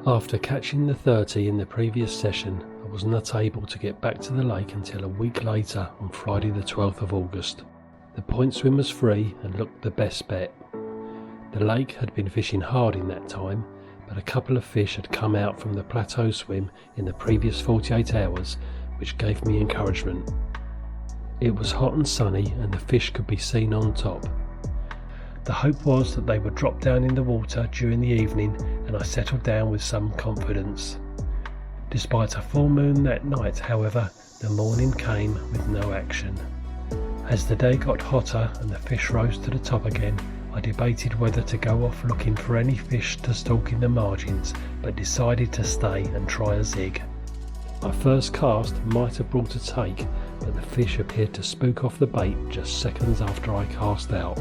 After catching the 30 in the previous session, I was not able to get back to the lake until a week later on Friday the 12th of August. The point swim was free and looked the best bet. The lake had been fishing hard in that time, but a couple of fish had come out from the plateau swim in the previous 48 hours, which gave me encouragement. It was hot and sunny and the fish could be seen on top. The hope was that they would drop down in the water during the evening, and I settled down with some confidence. Despite a full moon that night, however, the morning came with no action. As the day got hotter and the fish rose to the top again, I debated whether to go off looking for any fish to stalk in the margins, but decided to stay and try a zig. My first cast might have brought a take, but the fish appeared to spook off the bait just seconds after I cast out.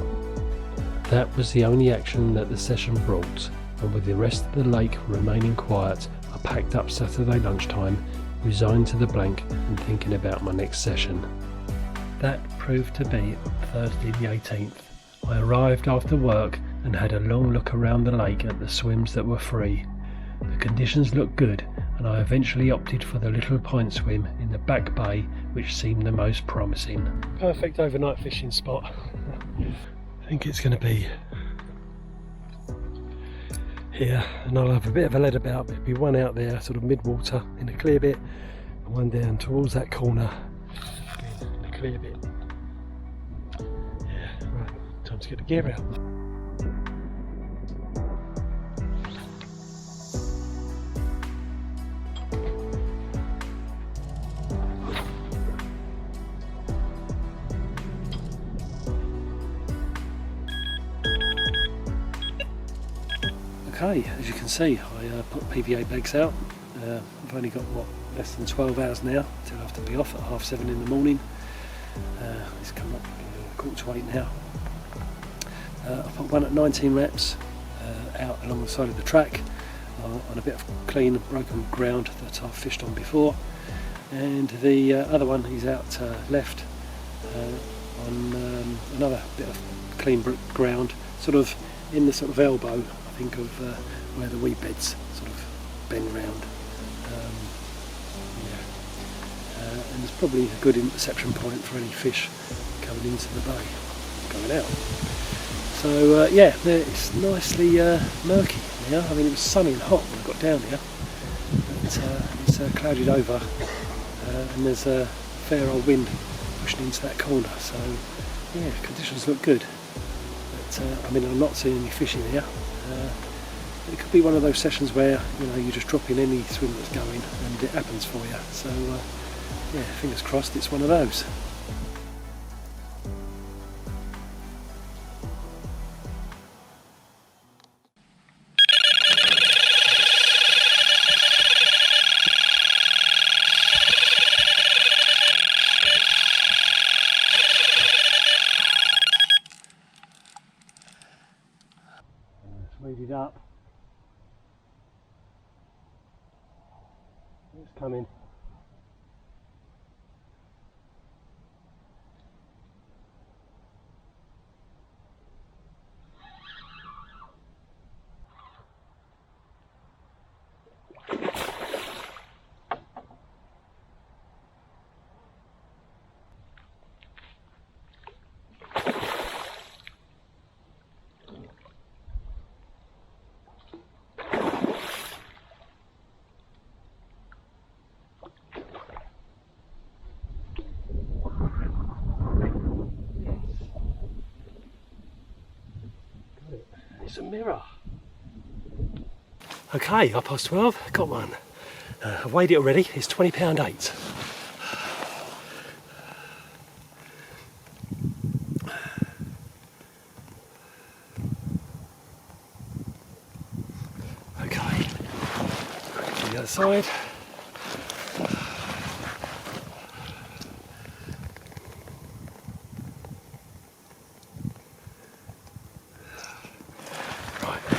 That was the only action that the session brought, and with the rest of the lake remaining quiet, I packed up Saturday lunchtime, resigned to the blank and thinking about my next session. That proved to be on Thursday the 18th. I arrived after work and had a long look around the lake at the swims that were free. The conditions looked good, and I eventually opted for the little point swim in the back bay, which seemed the most promising. Perfect overnight fishing spot. I think it's going to be here, and I'll have a bit of a lead about. There'll be one out there sort of mid-water in the clear bit, and one down towards that corner in the clear bit. Yeah, right, time to get the gear out. Okay, as you can see, I put PVA bags out. I've only got less than 12 hours now till I have to be off at 7:30 in the morning. It's come up 7:45 now. I put one at 19 reps out along the side of the track on a bit of clean broken ground that I've fished on before, and the other one is out left on another bit of clean ground, sort of in the sort of elbow, I think, of where the weed beds sort of bend round. And there's probably a good interception point for any fish coming into the bay, going out. So yeah, it's nicely murky now. I mean, it was sunny and hot when I got down here, but it's clouded over, and there's a fair old wind pushing into that corner. So yeah, conditions look good. But I mean, I'm not seeing any fish in here. It could be one of those sessions where you just drop in any swim that's going and it happens for you. So yeah, fingers crossed it's one of those. Read it up. It's coming. It's a mirror. Okay, 12:30, got one. I've weighed it already, it's 20 pound 8. Okay, to the other side.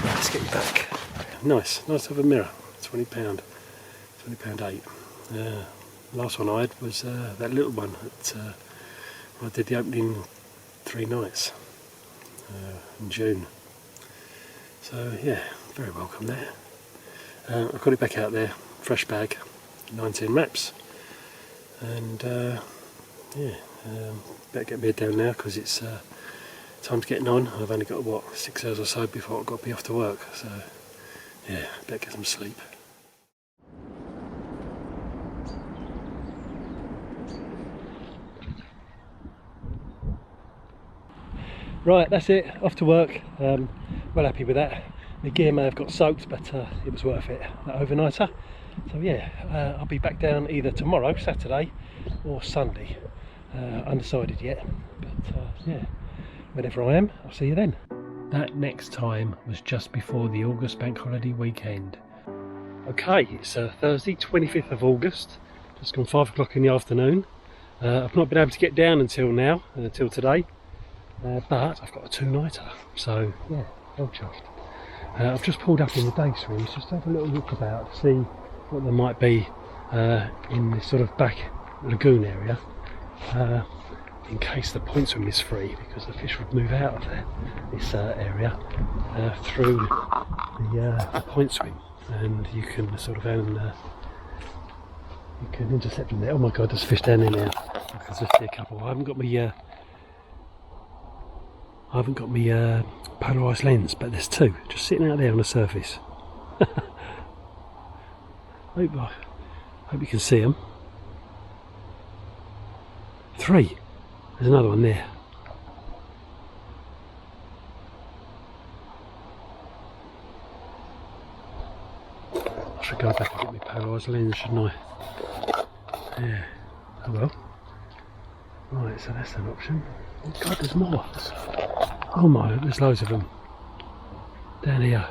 Let's get you back. Nice to have a mirror. £20, £20 8. Last one I had was that little one that I did the opening 3 nights in June. So yeah, very welcome there. I've got it back out there, fresh bag, 19 wraps, and better get my head down now because it's time's getting on. I've only got what, 6 hours or so before I've got to be off to work, so yeah, better get some sleep. Right, that's it, off to work. Well happy with that. The gear may have got soaked, but it was worth it, that overnighter. So yeah, I'll be back down either tomorrow, Saturday, or Sunday. Undecided yet, but yeah, whenever I am, I'll see you then. That next time was just before the August bank holiday weekend. Okay, it's Thursday, 25th of August, just gone 5 o'clock in the afternoon. I've not been able to get down until now, until today, but I've got a two-nighter, so yeah, well chuffed. I've just pulled up in the day swims just to have a little look about to see what there might be in this sort of back lagoon area, in case the point swim is free, because the fish would move out of this area through the point swim, and you can sort of you can intercept them there. Oh my god, there's fish down there now. I can just see a couple. I haven't got my polarised lens, but there's two just sitting out there on the surface. Hope you can see them. 3. There's another one there. I should go back and get my polarised lens, shouldn't I? Yeah. Oh well. Right, so that's an option. Oh god, there's more. Oh my, there's loads of them down here.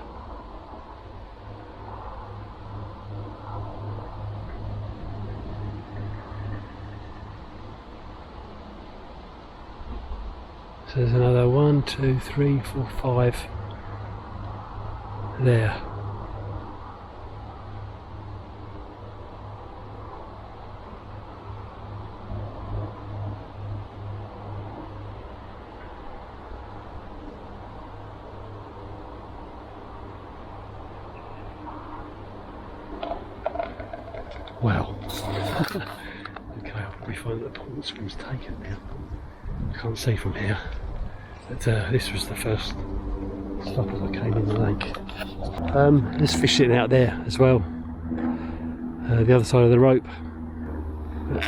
So there's another 1, 2, 3, 4, 5 there. Wow. Okay, I'll probably find that the point swim's taken now. I can't see from here. But this was the first stop as I came in the lake. There's fish sitting out there as well. The other side of the rope. But,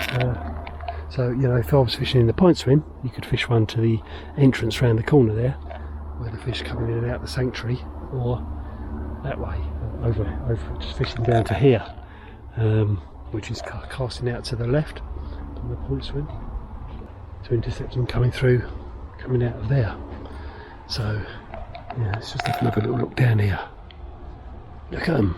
so, you know, if I was fishing in the point swim, you could fish one to the entrance round the corner there, where the fish coming in and out the sanctuary, or that way, over just fishing down to here. Which is casting out to the left on the point swim to intercept them coming out of there. So yeah, let's just have another little look down here. Look at them.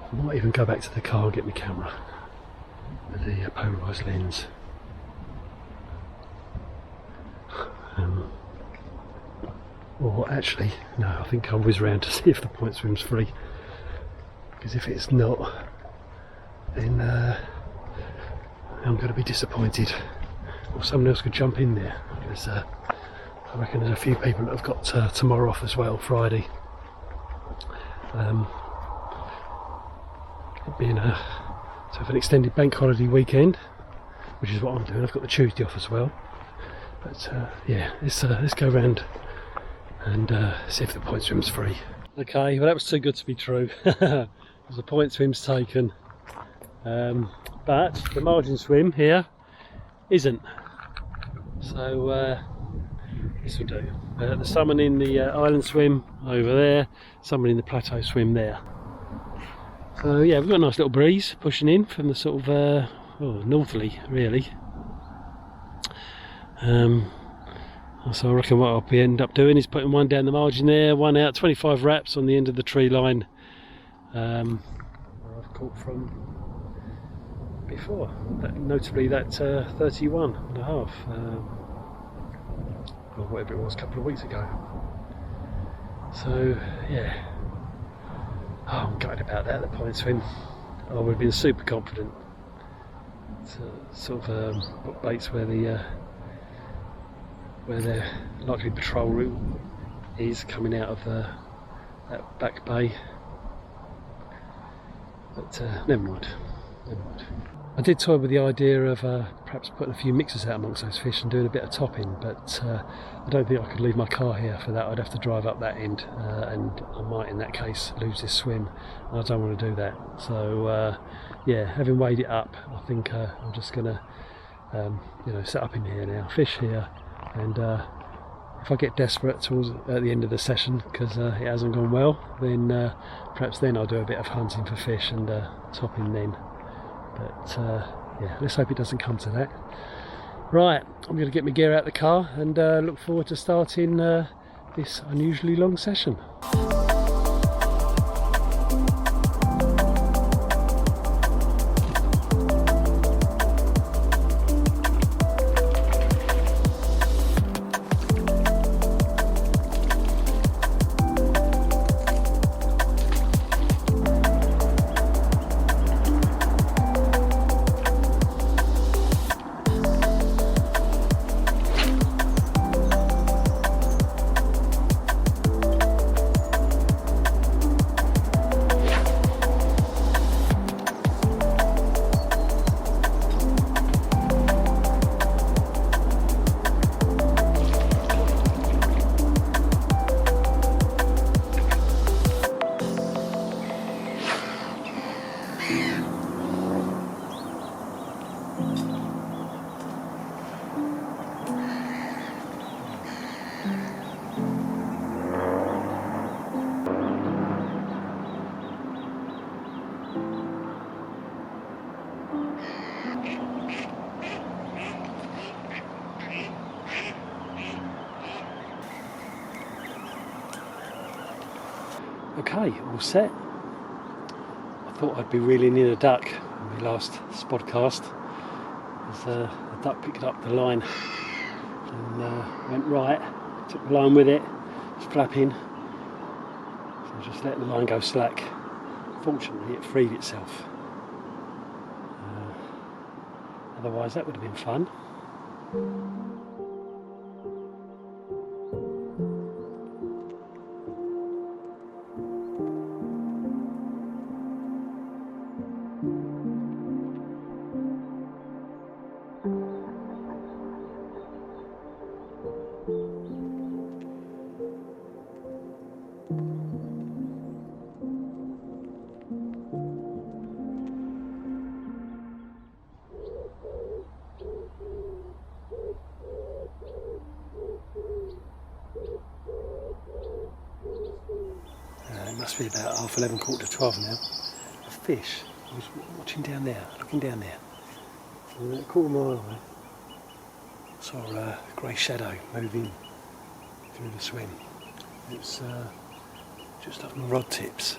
I might even go back to the car and get my camera with the polarised lens. Or actually, no, I think I'll whiz round to see if the point swim's free, because if it's not, then I'm going to be disappointed. Or someone else could jump in there, because I reckon there's a few people that have got tomorrow off as well, Friday. Being sort of an extended bank holiday weekend, which is what I'm doing. I've got the Tuesday off as well. But yeah, let's go round and see if the point swim's free. Okay, well that was too good to be true. The point swim's taken, but the margin swim here isn't. So this will do. There's someone in the island swim over there, someone in the plateau swim there. So yeah, we've got a nice little breeze pushing in from the sort of northerly, really. So I reckon what I'll end up doing is putting one down the margin there, one out, 25 wraps on the end of the tree line. Where I've caught from before, notably that 31 and a half, or whatever it was, a couple of weeks ago. So yeah, I'm gutted about that, the point swim. I would have been super confident to sort of put baits where their likely patrol route is coming out of that back bay. But never mind. I did toy with the idea of perhaps putting a few mixers out amongst those fish and doing a bit of topping, but I don't think I could leave my car here for that. I'd have to drive up that end, and I might in that case lose this swim, and I don't want to do that. So yeah, having weighed it up, I think I'm just going to set up in here now, fish here, and if I get desperate at the end of the session because it hasn't gone well, then perhaps then I'll do a bit of hunting for fish and topping then. But yeah, let's hope it doesn't come to that. Right, I'm going to get my gear out of the car and look forward to starting this unusually long session. Okay, all set. I thought I'd be reeling in a duck in my last spodcast, as the duck picked up the line and went right, took the line with it, it's flapping, so I just let the line go slack. Fortunately it freed itself, otherwise that would have been fun. It must be about 11:30, 12 now. A fish. I was watching down there, looking down there. And a quarter mile away, saw a grey shadow moving through the swim. It's just up on rod tips,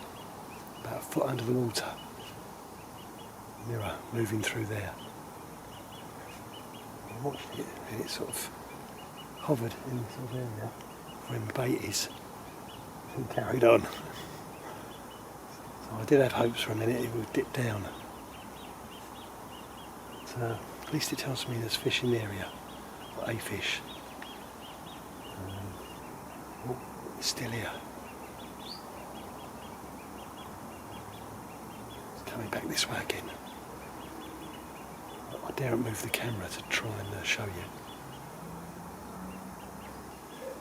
about a foot under the water. Mirror moving through there. I watched it and it sort of hovered in the sort of area where the bait is and carried on. So I did have hopes for a minute it would dip down. But, at least it tells me there's fish in the area, or a fish. Oh, it's still here. It's coming back this way again. I daren't move the camera to try and show you.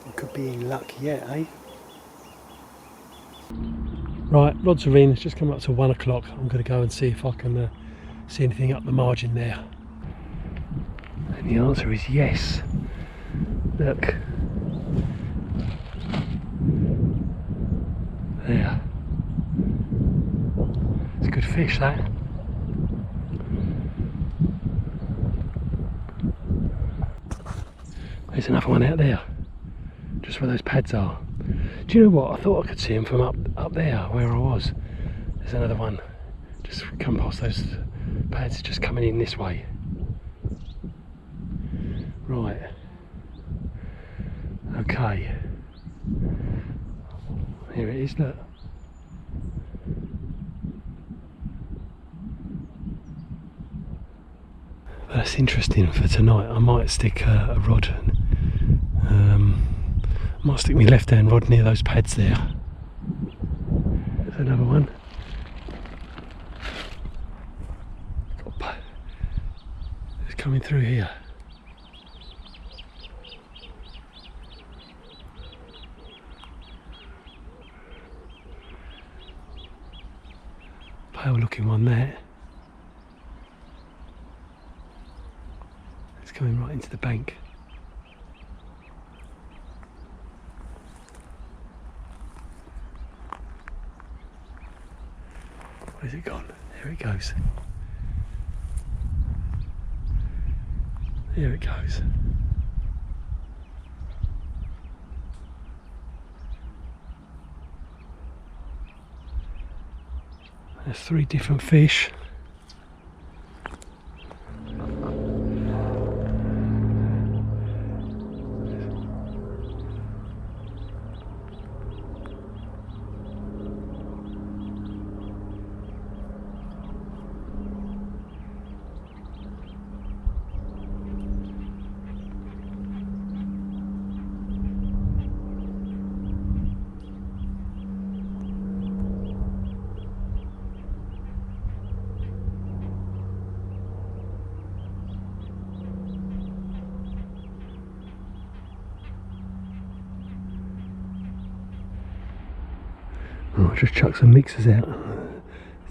You could be in luck yet, eh? Right, rods are in, it's just come up to 1 o'clock. I'm going to go and see if I can see anything up the margin there. And the answer is yes. Look. There. It's a good fish, that. There's another one out there, just where those pads are. Do you know what? I thought I could see him from up there where I was. There's another one. Just come past those pads, just coming in this way. Right. Okay. is, look. That's interesting for tonight. I might stick a rod. I might stick my left hand rod near those pads there. There's another one. It's coming through here. Pale looking one there. It's coming right into the bank. Where's it gone? There it goes. There it goes. There's 3 different fish. Oh, I'll just chuck some mixers out.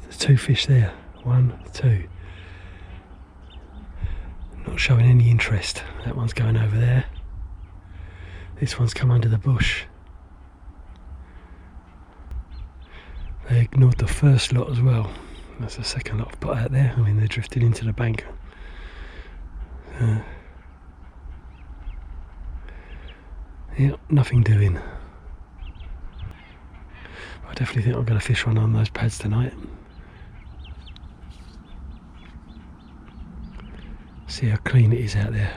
There's 2 fish there. 1, 2. Not showing any interest. That one's going over there. This one's come under the bush. They ignored the first lot as well. That's the second lot I've put out there. I mean, they're drifting into the bank. Yeah, nothing doing. I definitely think I'm going to fish one on those pads tonight. See how clean it is out there.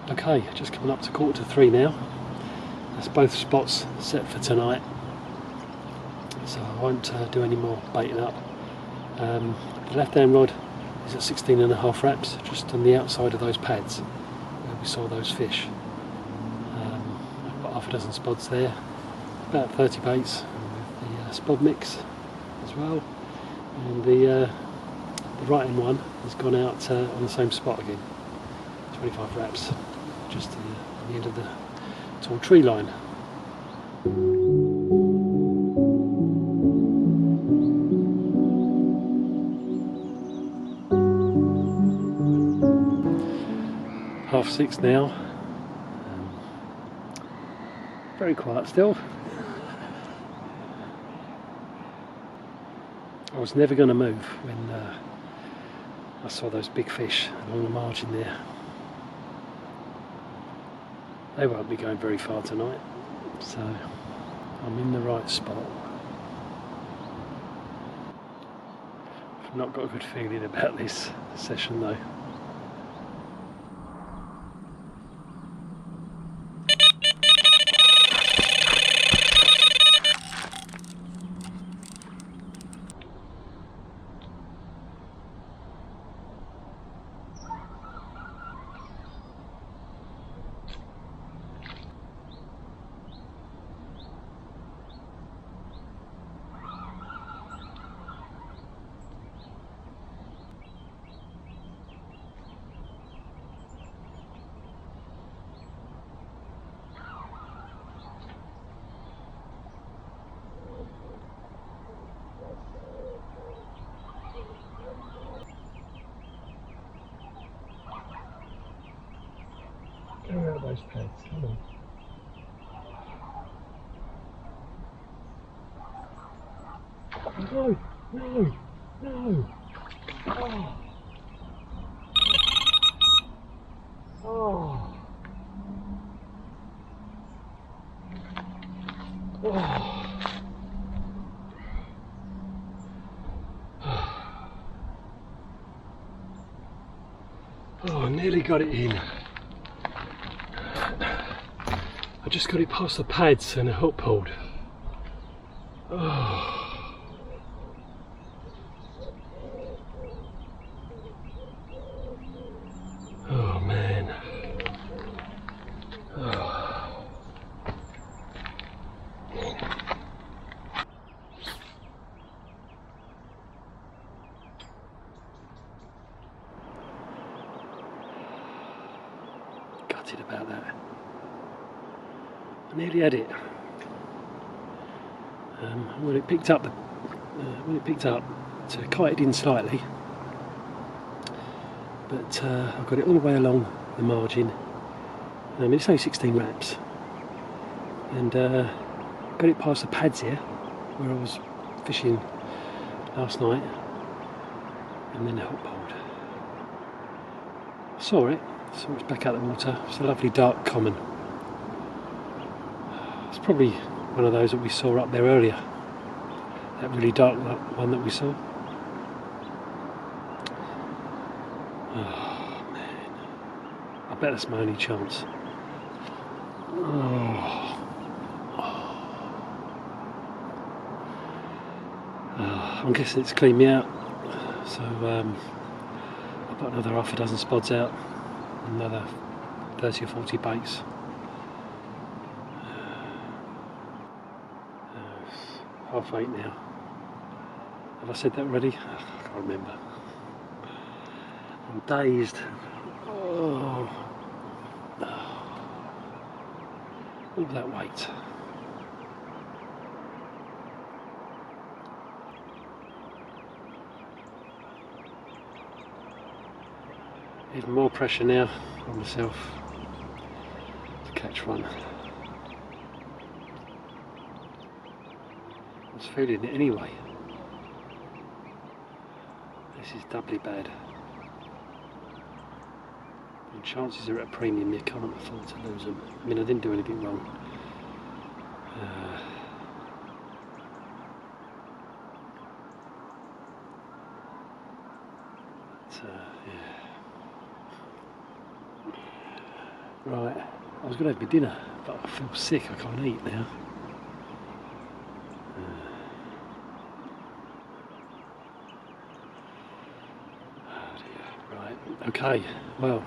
Okay, just coming up to 2:45 now. That's both spots set for tonight, so I won't do any more baiting up. The left hand rod is at 16.5 wraps, just on the outside of those pads where we saw those fish. I've got half a dozen spods there, about 30 baits with the spod mix as well, and the right hand one has gone out on the same spot again, 25 wraps. Just to the end of the tall tree line. Half 6 now. Very quiet still. I was never going to move when I saw those big fish along the margin there. They won't be going very far tonight, so I'm in the right spot. I've not got a good feeling about this session though. those pads, come on. No, no, no. Oh. Oh. Oh. Oh, I nearly got it in. I just got it past the pads and a hook pulled. Oh. Oh man. Oh. Gutted about that. I nearly had it. When it picked up, it kited in slightly, but I got it all the way along the margin. It's only 16 wraps, and got it past the pads here, where I was fishing last night, and then the hook pulled. I saw it's back out of the water. It's a lovely dark common. It's probably one of those that we saw up there earlier. That really dark one that we saw. Oh man. I bet that's my only chance. Oh. I'm guessing it's cleaned me out. So I'll put another half a dozen spods out. Another 30 or 40 baits. Half 8 now. Have I said that already? I can't remember. I'm dazed. Oh. All that weight. Even more pressure now on myself to catch one. I was feeling it anyway. This is doubly bad. And chances are at a premium, you can't afford to lose them. I mean, I didn't do anything wrong. Yeah. Right, I was going to have my dinner, but I feel sick, I can't eat now. Okay, well,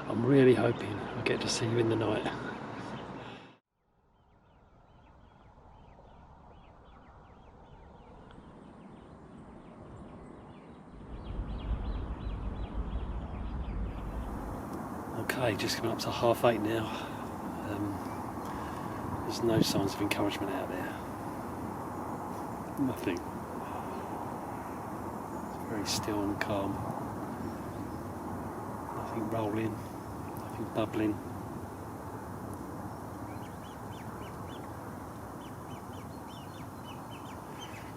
I'm really hoping I get to see you in the night. Okay, just coming up to 8:30 now. There's no signs of encouragement out there. Nothing. It's very still and calm. Nothing rolling, nothing bubbling.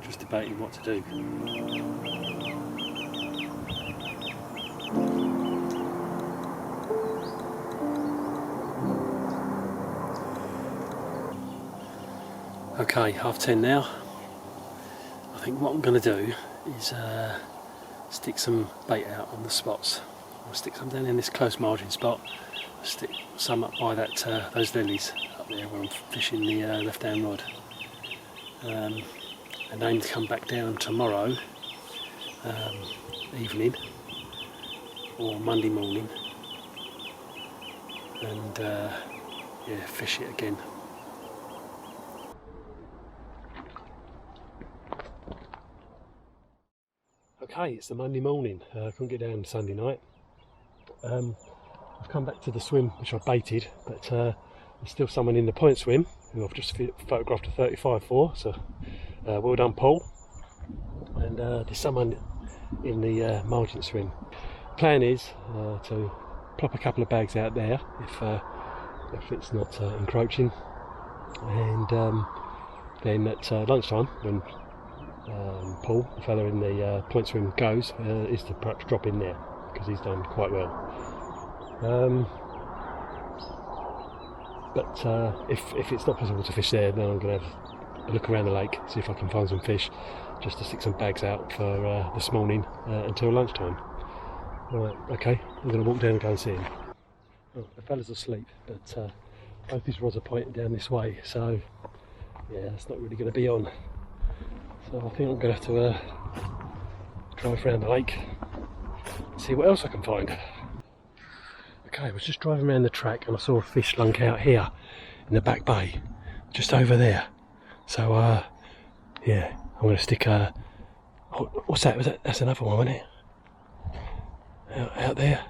Just debating what to do. Okay, 10:30 now. I think what I'm going to do is stick some bait out on the spots. I'll stick some down in this close margin spot. I'll stick some up by that those lilies up there where I'm fishing the left hand rod. And aim to come back down tomorrow evening or Monday morning and yeah, fish it again. Okay, it's the Monday morning. I couldn't get down Sunday night. I've come back to the swim which I baited, but there's still someone in the point swim who I've just photographed a 35 for, so well done Paul. And there's someone in the margin swim. Plan is to plop a couple of bags out there if if it's not encroaching. And then at lunchtime, when Paul, the fella in the point swim, goes, is to perhaps drop in there, because he's done quite well. But if it's not possible to fish there, then I'm going to have a look around the lake, see if I can find some fish, just to stick some bags out for this morning until lunchtime. Right, okay, I'm going to walk down and go and see him. Oh, the fella's asleep, but both his rods are pointing down this way, so yeah, it's not really going to be on. So I think I'm going to have to drive around the lake and see what else I can find. Okay, I was just driving around the track and I saw a fish lunk out here in the back bay, just over there. So yeah, I'm going to stick a... what's that? That's another one, isn't it? Out there.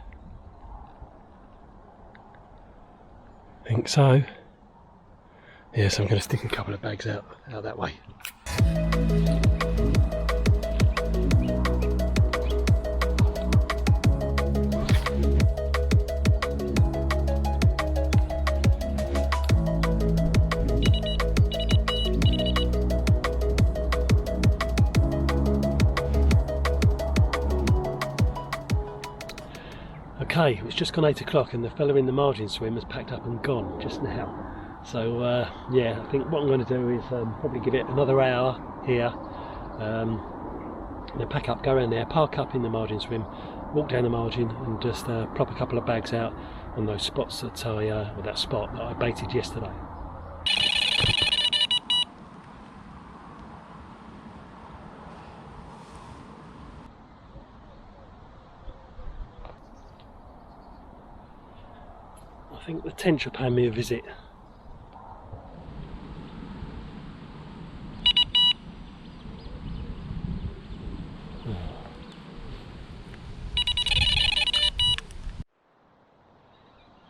I think so. Yeah, so I'm going to stick a couple of bags out that way. Okay, it's just gone 8 o'clock and the fella in the margin swim has packed up and gone just now. So yeah, I think what I'm going to do is probably give it another hour here, then pack up, go around there, park up in the margin swim, walk down the margin and just prop a couple of bags out on those spots that or that spot that I baited yesterday. I think the tench are paying me a visit.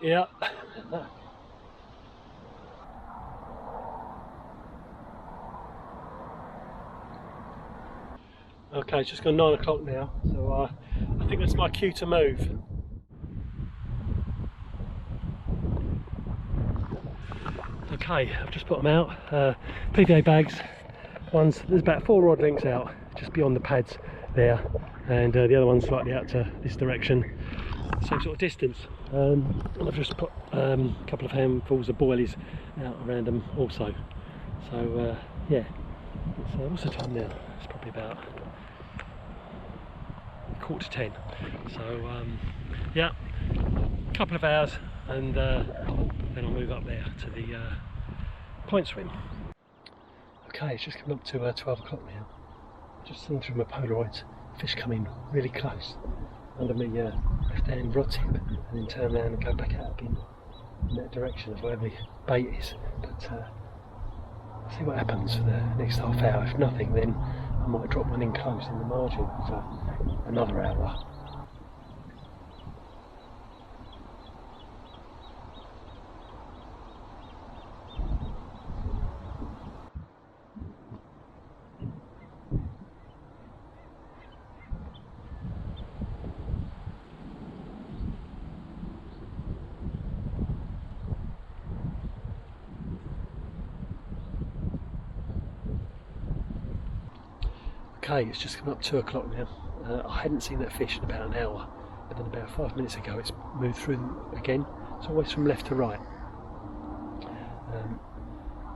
Yeah. Okay, it's just gone 9 o'clock now, so I think that's my cue to move. Okay, I've just put them out, PVA bags. There's about 4 rod lengths out, just beyond the pads there, and the other one's slightly out to this direction, same sort of distance. And I've just put a couple of handfuls of boilies out around them also. So yeah, what's the time now? It's probably about 9:45. So yeah, a couple of hours and then I'll move up there to the point swim. Okay, it's just coming up to 12 o'clock now. Just seen through my Polaroids, fish coming really close under my left hand rod tip, and then turn around and go back out again in that direction of where the bait is. But see what happens for the next half hour. If nothing, then I might drop one in close in the margin for another hour. Okay, it's just come up 2 o'clock now. I hadn't seen that fish in about an hour, but then about 5 minutes ago it's moved through them again. It's always from left to right,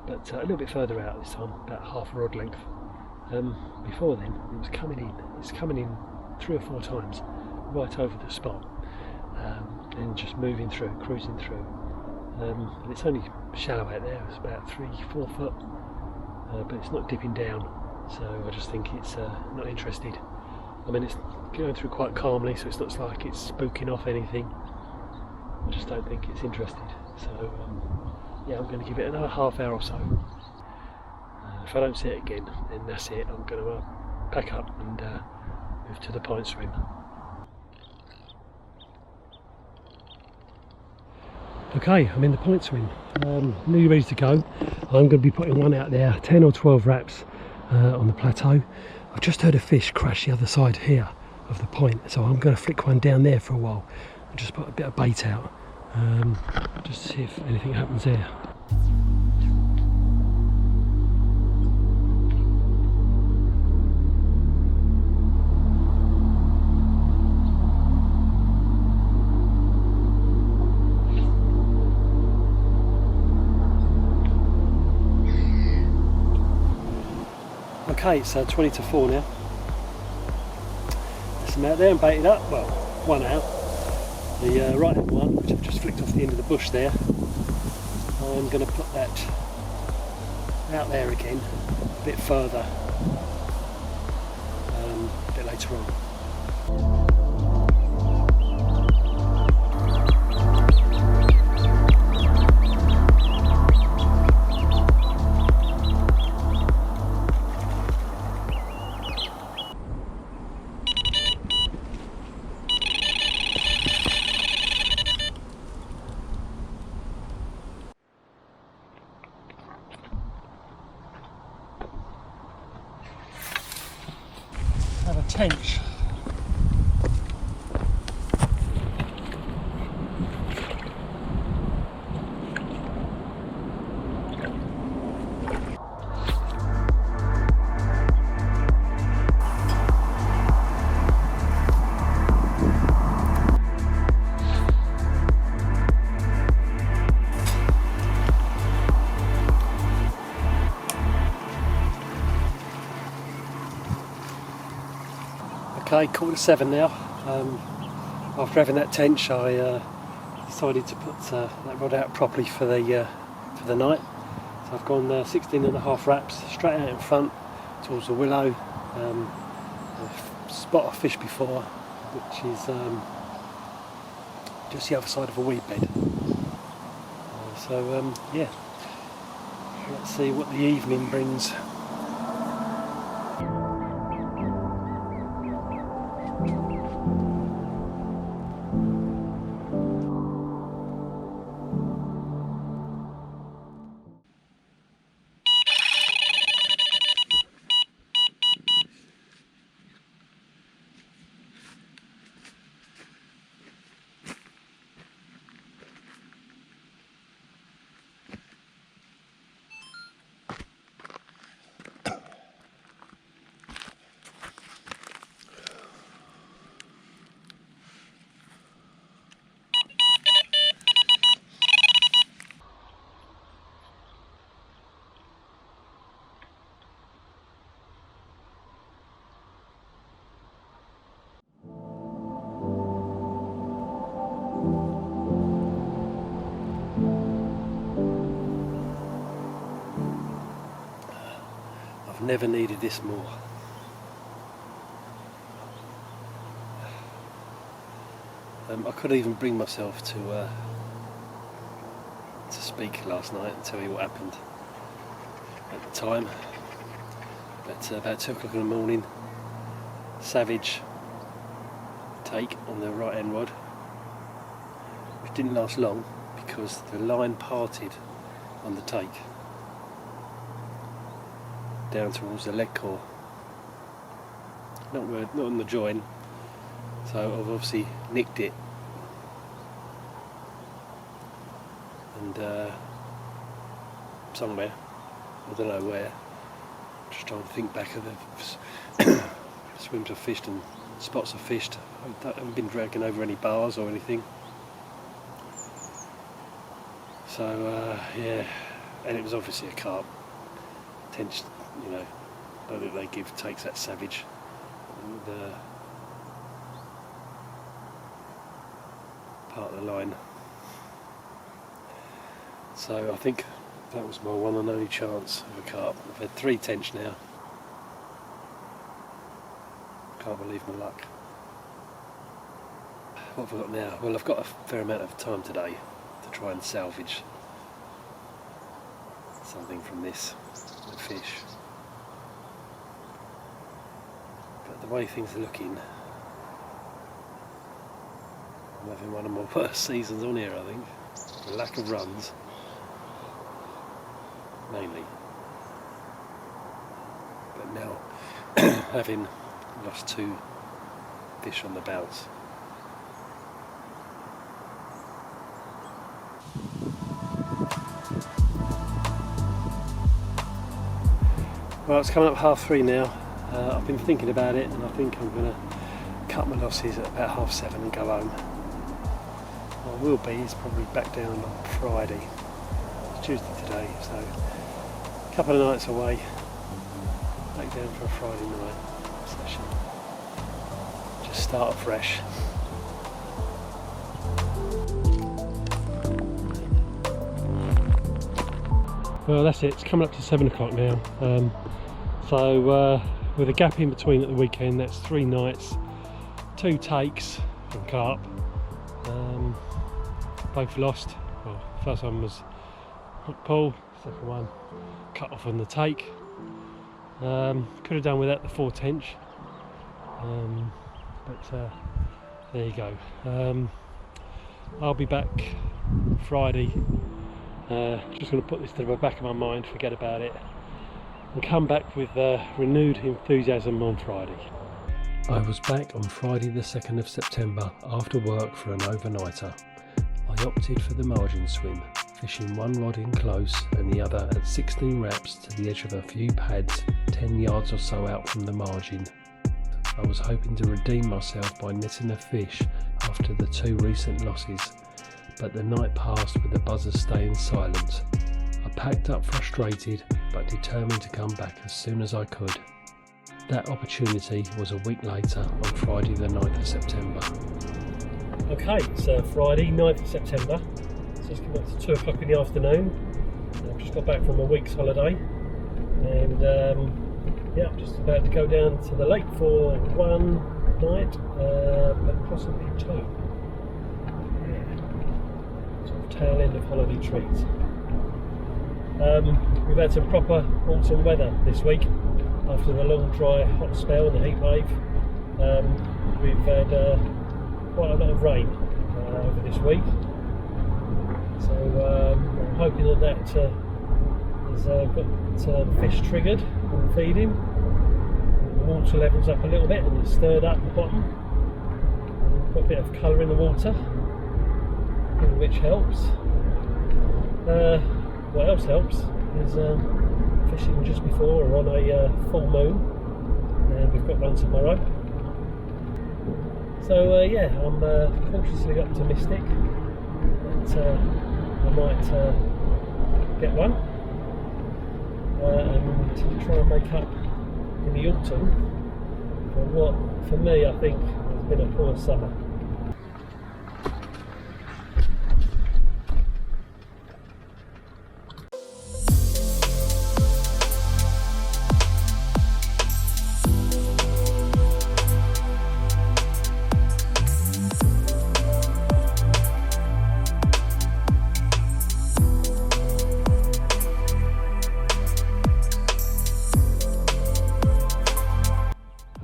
but a little bit further out this time, about half a rod length. Before then it was coming in. It's coming in 3 or 4 times right over the spot, and just moving through, cruising through. And it's only shallow out there. It's about 3-4 foot, but it's not dipping down. So I just think it's not interested. I mean, it's going through quite calmly, so it's not like it's spooking off anything. I just don't think it's interested. So yeah, I'm going to give it another half hour or so. If I don't see it again, then that's it. I'm going to pack up and move to the point swim. Okay, I'm in the point swim. Nearly ready to go. I'm going to be putting one out there, 10 or 12 wraps. On the plateau. I've just heard a fish crash the other side here of the point, so I'm going to flick one down there for a while and just put a bit of bait out Just to see if anything happens here. Okay, it's 20 to 4 now. There's some out there and baited up. Well, one out. The right hand one, which I've just flicked off the end of the bush there. I'm going to put that out there again, a bit further, a bit later on. Have a tench. Okay, 6:45 now. After having that tench, I decided to put that rod out properly for the night. So I've gone 16.5 wraps straight out in front towards the willow. The spot I fished before, which is just the other side of a weed bed. Yeah, let's see what the evening brings. Never needed this more. I couldn't even bring myself to speak last night and tell you what happened at the time. But about 2 o'clock in the morning, savage take on the right hand rod, which didn't last long because the line parted on the take down towards the leg core, not on the join, so I've obviously nicked it, and somewhere, I don't know where, just trying to think back of the swims I've fished and spots I've fished. I haven't been dragging over any bars or anything, so yeah, and it was obviously a carp. Tench, you know, that they give takes that savage, and part of the line. So I think that was my one and only chance of a carp. I've had 3 tench now. Can't believe my luck. What have I got now? Well, I've got a fair amount of time today to try and salvage something from this fish. But the way things are looking, I'm having one of my worst seasons on here, I think. The lack of runs, mainly. But now, having lost 2 fish on the bounce, Well, it's coming up 3:30 now. I've been thinking about it, and I think I'm going to cut my losses at about 7:30 and go home. I will be, it's probably back down on Friday. It's Tuesday today, so a couple of nights away, back down for a Friday night session. Just start afresh. Well, that's it, it's coming up to 7 o'clock now. So with a gap in between at the weekend, that's 3 nights, 2 takes from Carp. Both lost. Well, first one was hook pull, second one cut off on the take. Could have done without the 4 tench, but there you go. I'll be back Friday. Just going to put this to the back of my mind, forget about it, and come back with renewed enthusiasm on Friday. I was back on Friday the 2nd of September after work for an overnighter. I opted for the margin swim, fishing one rod in close and the other at 16 reps to the edge of a few pads 10 yards or so out from the margin. I was hoping to redeem myself by netting a fish after the 2 recent losses, but the night passed with the buzzers staying silent. I packed up frustrated but determined to come back as soon as I could. That opportunity was a week later on Friday the 9th of September. Okay, it's Friday 9th of September, so it's coming up to 2 o'clock in the afternoon. I've just got back from a week's holiday, and yeah, I'm just about to go down to the lake for one night, but possibly 2. Yeah, sort of tail end of holiday treats. We've had some proper autumn weather this week. After the long dry hot spell and the heat wave, we've had quite a lot of rain over this week, so I'm hoping that has got the fish triggered and feeding. The water levels up a little bit and it's stirred up the bottom. Got a bit of colour in the water, which helps. What else helps is fishing just before or on a full moon, and we've got one tomorrow. So yeah, I'm cautiously optimistic that I might get one and try and make up in the autumn for what, for me, I think has been a poor summer.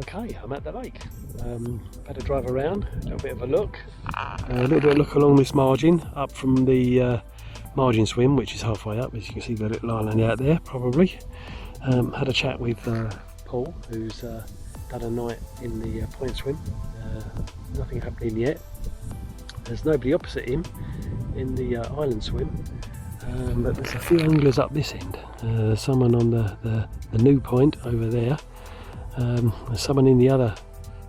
Okay, I'm at the lake. Had to drive around, a little bit of a look. Along this margin, up from the margin swim, which is halfway up, as you can see the little island out there, probably. Had a chat with Paul, who's done a night in the point swim. Nothing happening yet. There's nobody opposite him in the island swim, but there's a few anglers up this end. Someone on the new point over there. There's someone in the other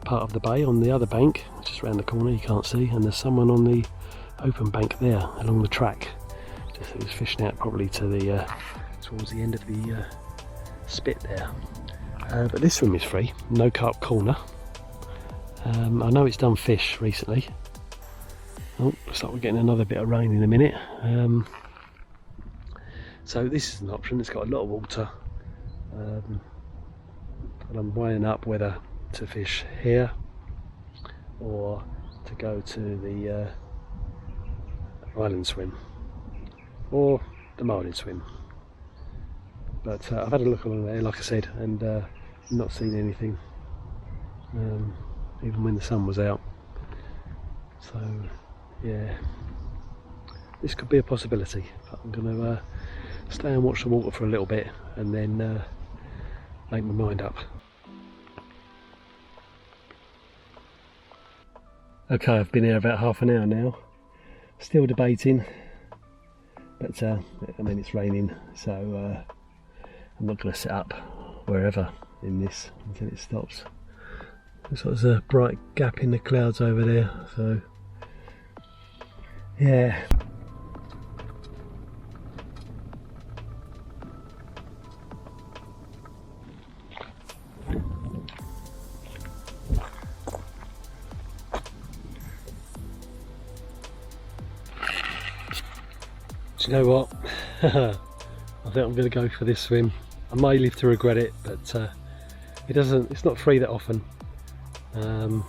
part of the bay, on the other bank, just around the corner, you can't see, and there's someone on the open bank there along the track. Just who's fishing out probably to the towards the end of the spit there. But this swim is free, no carp corner. I know it's done fish recently. Oh, looks like we're getting another bit of rain in a minute. So this is an option, it's got a lot of water. And I'm weighing up whether to fish here or to go to the island swim or the margin swim. But I've had a look along there, like I said, and not seen anything, even when the sun was out. So yeah, this could be a possibility, but I'm going to stay and watch the water for a little bit and then make my mind up. Okay, I've been here about half an hour now, still debating, but I mean it's raining, so I'm not going to sit up wherever in this until it stops. Looks like there's a bright gap in the clouds over there, so yeah. Do you know what? I think I'm going to go for this swim. I may live to regret it, but it's not free that often. And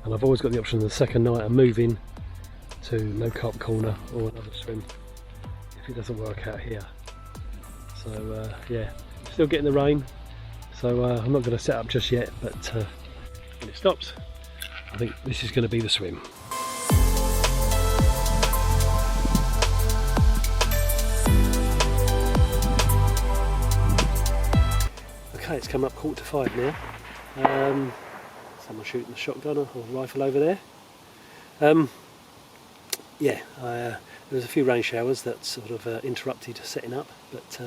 I've always got the option of the second night of moving to No Carp Corner or another swim if it doesn't work out here. So yeah, still getting the rain, so I'm not going to set up just yet, but when it stops, I think this is going to be the swim. Okay, it's come up 4:45 now. Someone shooting the shotgun or rifle over there. Yeah, there was a few rain showers that sort of interrupted setting up, but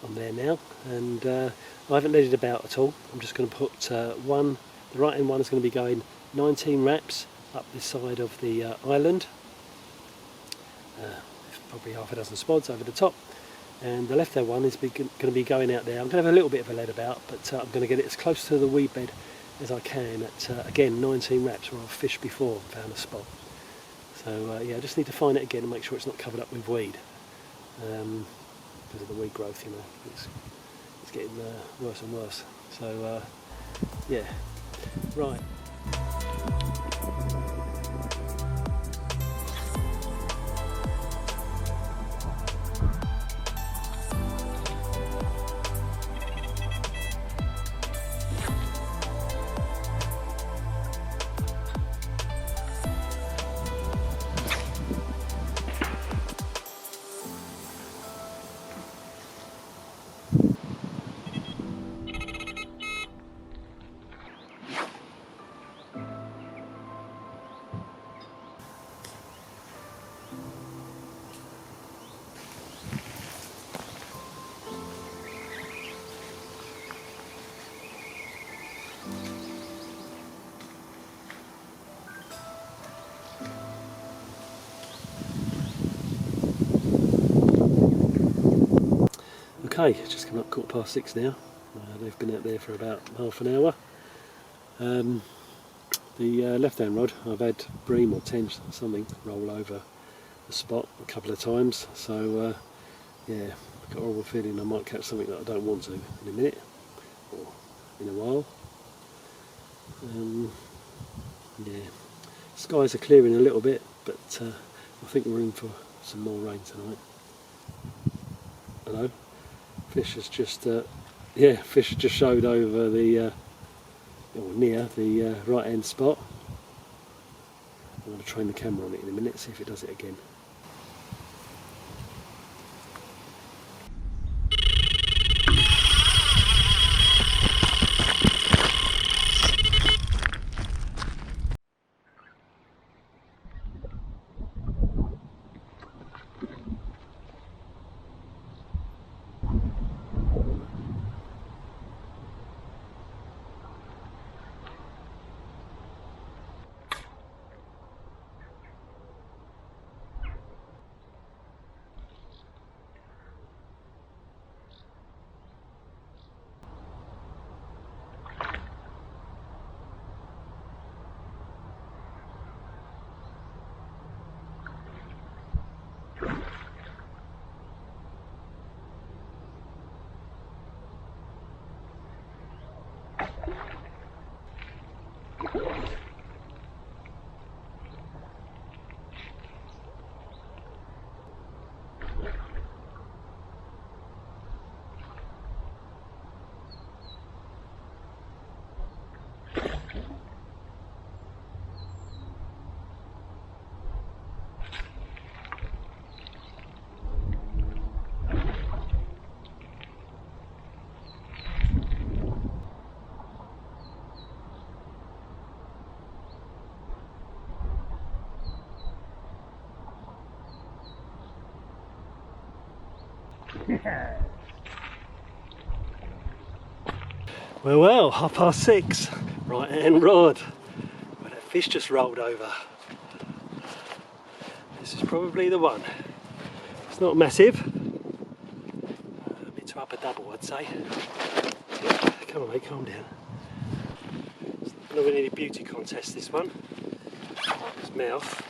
I'm there now, and I haven't let it about at all. I'm just going to put the right hand one is going to be going 19 wraps up this side of the island, probably half a dozen spods over the top, and the left hand one is going to be going out there. I'm going to have a little bit of a lead about, but I'm going to get it as close to the weed bed as I can at again 19 wraps where I've fished before and found a spot. So yeah, I just need to find it again and make sure it's not covered up with weed, because of the weed growth, you know, it's getting worse and worse. So yeah, right. Okay, it's just come up 6:15 now. They've been out there for about half an hour. The left hand rod, I've had bream or tench or something roll over the spot a couple of times, so yeah, I've got a horrible feeling I might catch something that I don't want to in a minute or in a while. Yeah, skies are clearing a little bit, but I think we're in for some more rain tonight. Hello. Fish has just, yeah, fish has just showed over the, or near the right hand spot. I'm going to train the camera on it in a minute, see if it does it again. Well, 6:30. Right hand rod. Well, that fish just rolled over. This is probably the one. It's not massive. A bit to up a double, I'd say. Come on, mate, calm down. It's not going to win any beauty contest, this one. His mouth.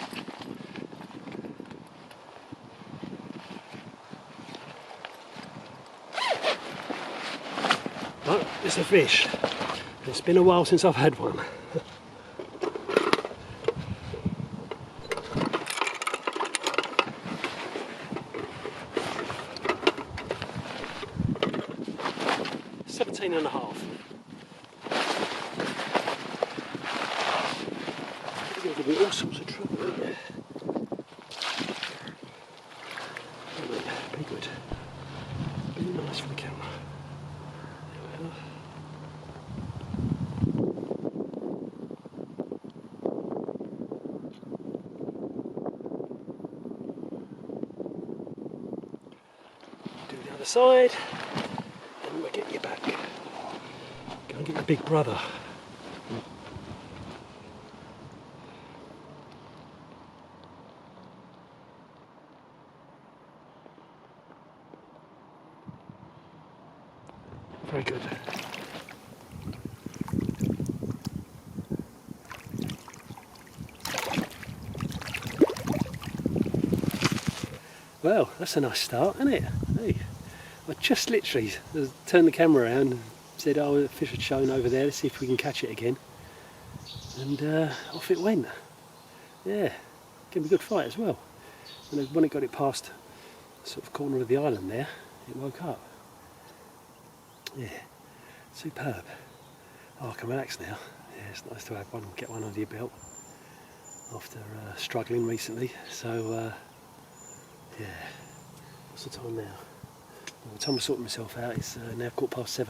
Oh, it's a fish. It's been a while since I've had one. $17.5. It's going to give me all sorts of trouble. Be good. Be nice for the camera. There we are. Do the other side, and we'll get you back. Go and get the big brother. Very good. Well, that's a nice start, isn't it? Hey, I just literally turned the camera around and said, oh, the fish had shown over there, let's see if we can catch it again. And off it went. Yeah, gave me a good fight as well. And when it got it past the sort of corner of the island there, it woke up. Yeah, superb. Oh, I can relax now. Yeah, it's nice to have one, get one under your belt after struggling recently. So, yeah, what's the time now? By the time I sort myself out, it's now 7:15.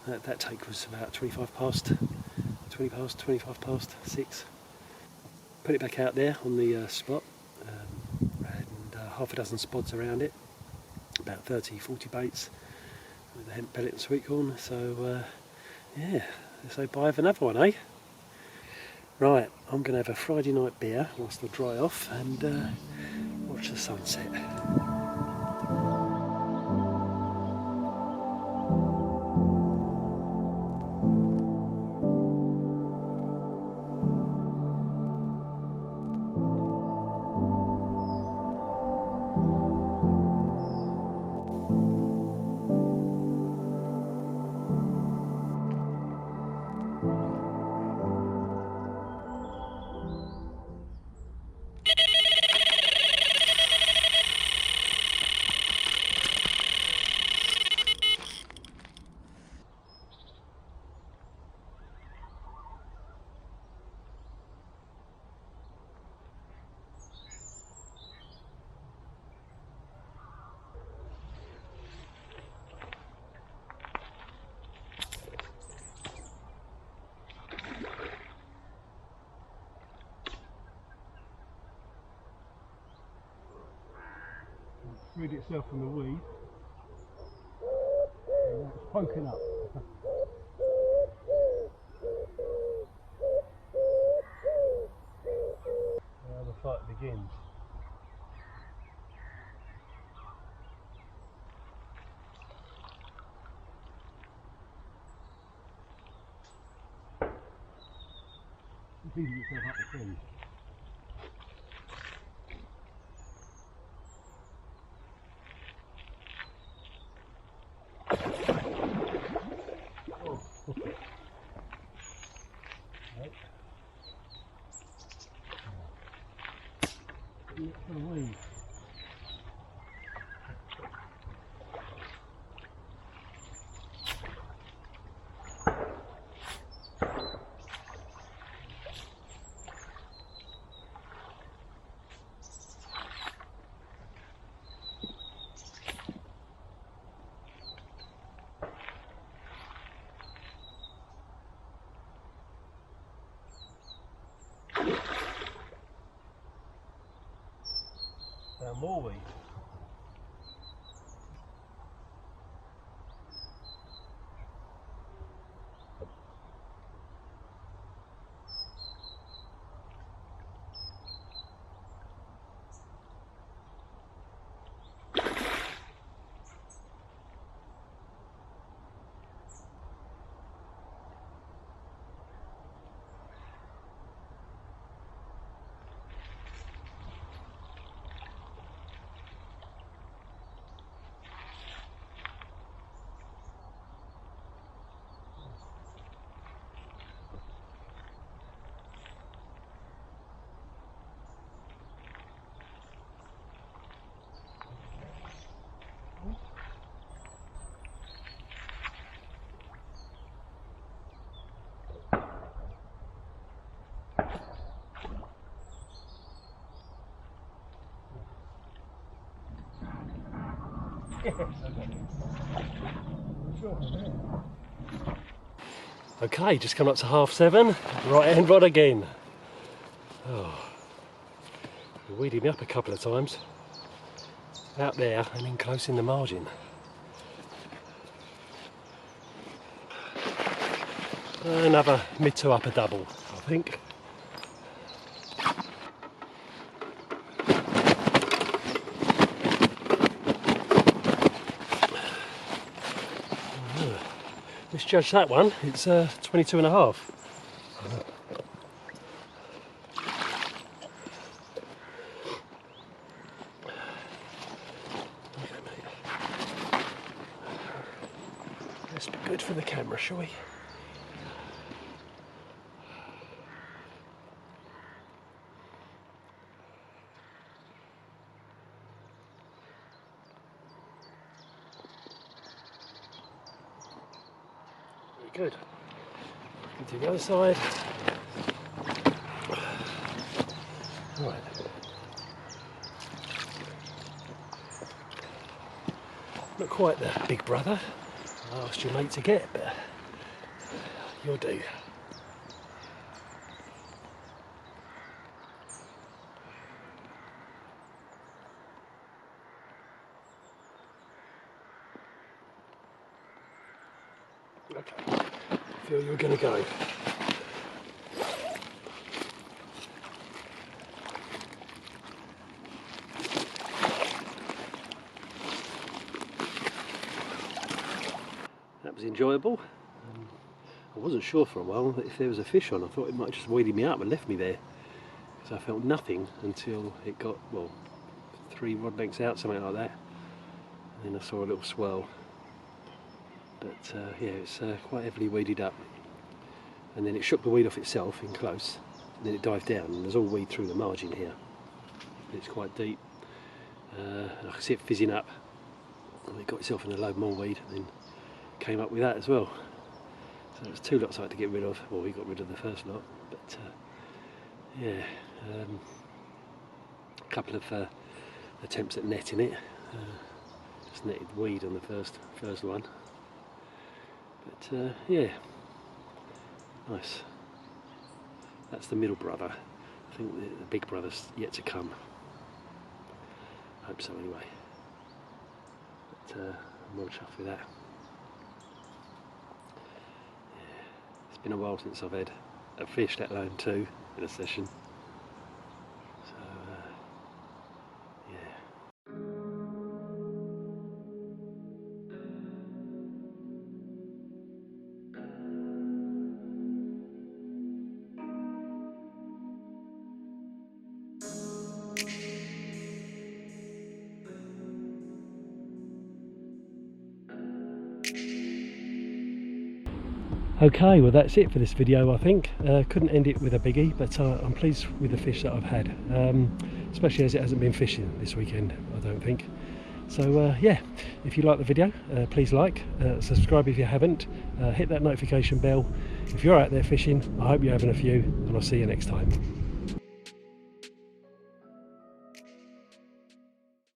That take was about 25 past 6. Put it back out there on the spot, and half a dozen spots around it, about 30-40 baits with a hemp pellet and sweet corn. So yeah, so buy another one, eh? Right, I'm going to have a Friday night beer whilst I dry off and watch the sunset. Freed itself from the weed, and it's poking up. Now the fight begins. It's feeding itself up the tree. More weed. Okay, just come up to 7:30, right hand rod again. Oh, you weeded me up a couple of times. Out there and in close in the margin. Another mid to upper double, I think. Misjudged that one, it's 22.5. Let's be good for the camera, shall we? Good. To the other side. Right. Not quite the big brother I asked your mate to get, but you'll do. Okay. I feel you're going to go. That was enjoyable. I wasn't sure for a while if there was a fish on. I thought it might have just weeded me up and left me there, because I felt nothing until it got, well, 3 rod lengths out, something like that, and then I saw a little swirl. But yeah, it's quite heavily weeded up, and then it shook the weed off itself in close, and then it dived down, and there's all weed through the margin here. It's quite deep, and I can see it fizzing up, and it got itself in a load more weed, and then came up with that as well. So there's 2 lots I had to get rid of. Well, we got rid of the first lot, but yeah, a couple of attempts at netting it. Just netted weed on the first one. But yeah, nice. That's the middle brother. I think the big brother's yet to come. Hope so anyway. But I'm well chuffed with that. Yeah. It's been a while since I've had a fish, let alone 2 in a session. So yeah. Okay, well that's it for this video, I think. Couldn't end it with a biggie, but I'm pleased with the fish that I've had, especially as it hasn't been fishing this weekend, I don't think. So yeah, if you like the video, please like, subscribe if you haven't, hit that notification bell. If you're out there fishing, I hope you're having a few, and I'll see you next time.